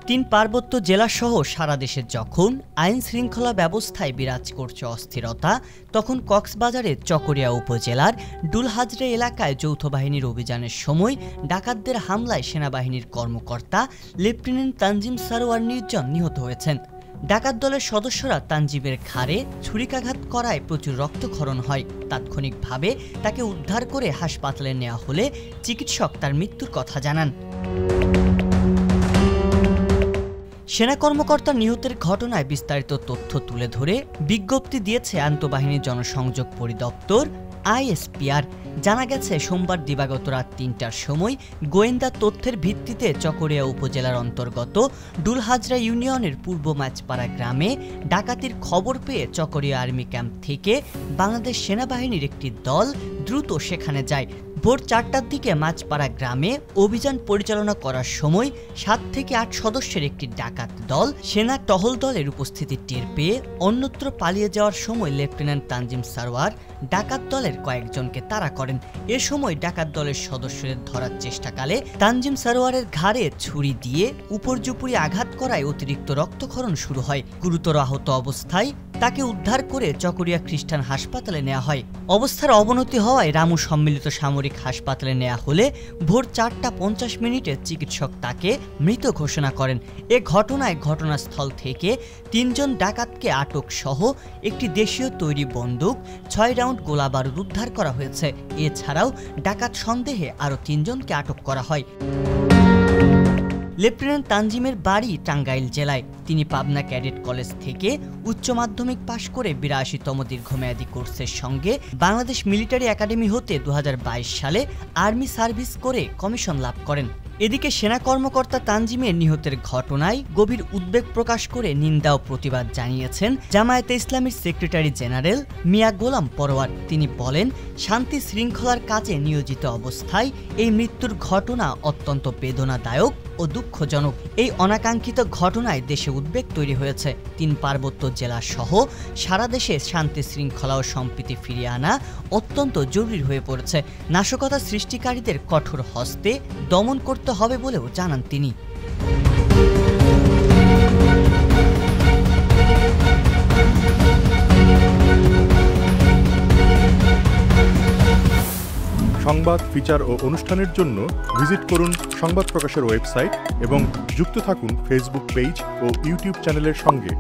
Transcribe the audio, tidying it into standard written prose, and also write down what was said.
তিন পার্বত্য জেলাসহ সারা দেশে যখন আইন শৃঙ্খলা ব্যবস্থায় বিরাজ করছে অস্থিরতা, তখন কক্সবাজারের চকরিয়া উপজেলার ডুলহাজরে এলাকায় যৌথ বাহিনীর অভিযানের সময় ডাকাতদের হামলায় সেনাবাহিনীর কর্মকর্তা লেফটেন্যান্ট তানজিম সারোয়ার নির্জন নিহত হয়েছেন। ডাকাত দলের সদস্যরা তানজিমের ঘাড়ে ছুরিকাঘাত করায় প্রচুর রক্তক্ষরণ হয়। তাৎক্ষণিকভাবে তাকে উদ্ধার করে হাসপাতালে নেওয়া হলে চিকিৎসক তার মৃত্যুর কথা জানান। সেনা কর্মকর্তা নিহতের ঘটনায় বিস্তারিত তথ্য তুলে ধরে বিজ্ঞপ্তি দিয়েছে আন্তঃবাহিনী জনসংযোগ পরিদপ্তর আইএসপিআর। জানা গেছে, সোমবার দিবাগত রাত ৩টার সময় গোয়েন্দা তথ্যের ভিত্তিতে চকরিয়া উপজেলার অন্তর্গত ডুলহাজরা ইউনিয়নের পূর্ব মাছপাড়া গ্রামে ডাকাতির খবর পেয়ে চকরিয়া আর্মি ক্যাম্প থেকে বাংলাদেশ সেনাবাহিনীর একটি দল দ্রুত সেখানে যায়। ভোর ৪টার দিকে মাছপাড়া গ্রামে অভিযান পরিচালনা করার সময় ৭ থেকে ৮ সদস্যের একটি ডাকাত দল সেনা টহল দলের উপস্থিতি টের পেয়ে অন্যত্র পালিয়ে যাওয়ার সময় লেফটেন্যান্ট তানজিম সারোয়ার ডাকাত দলের কয়েকজনকে তাড়া করেন। এ সময় ডাকাত দলের সদস্যদের ধরার চেষ্টাকালে তানজিম সারোয়ারের ঘাড়ে ছুরি দিয়ে উপর্যুপরি আঘাত করায় অতিরিক্ত রক্তক্ষরণ শুরু হয়। গুরুতর আহত অবস্থায় তাকে উদ্ধার করে চকরিয়া খ্রিস্টান হাসপাতালে নেওয়া হয়। অবস্থার অবনতি হওয়ায় রামু সম্মিলিত সামরিক হাসপাতালে নেওয়া হলে ভোর ৪টা৫০ চিকিৎসক তাকে মৃত ঘোষণা করেন। এ ঘটনায় ঘটনাস্থল থেকে ৩ জন ডাকাতকে আটক সহ একটি দেশীয় তৈরি বন্দুক, ৬ রাউন্ড গোলাবারুদ উদ্ধার করা হয়েছে। এছাড়াও ডাকাত সন্দেহে আরও ৩ জনকে আটক করা হয়। লেফটেন্যান্ট তানজিমের বাড়ি টাঙ্গাইল জেলায়। তিনি পাবনা ক্যাডেট কলেজ থেকে উচ্চ মাধ্যমিক পাশ করে ৮২তম দীর্ঘমেয়াদী কোর্সের সঙ্গে বাংলাদেশ মিলিটারি একাডেমি হতে ২০২২ সালে আর্মি সার্ভিস করে কমিশন লাভ করেন। এদিকে সেনা কর্মকর্তা তানজিমের নিহতের ঘটনায় গভীর উদ্বেগ প্রকাশ করে নিন্দা ও প্রতিবাদ জানিয়েছেন জামায়াতে ইসলামীর সেক্রেটারি জেনারেল মিয়া গোলাম পরোয়ার। তিনি বলেন, শান্তি শৃঙ্খলার কাজে নিয়োজিত অবস্থায় এই মৃত্যুর ঘটনা অত্যন্ত বেদনাদায়ক ও দুঃখজনক। এই অনাকাঙ্ক্ষিত ঘটনায় দেশে উদ্বেগ তৈরি হয়েছে। ৩ পার্বত্য জেলা সহ সারা দেশে শান্তি শৃঙ্খলা ও সম্প্রীতি ফিরিয়ে আনা অত্যন্ত জরুরি হয়ে পড়েছে। নাশকতা সৃষ্টিকারীদের কঠোর হস্তে দমন করতে হবে বলেও জানান তিনি। সংবাদ, ফিচার ও অনুষ্ঠানের জন্য ভিজিট করুন সংবাদ প্রকাশের ওয়েবসাইট এবং যুক্ত থাকুন ফেসবুক পেজ ও ইউটিউব চ্যানেলের সঙ্গে।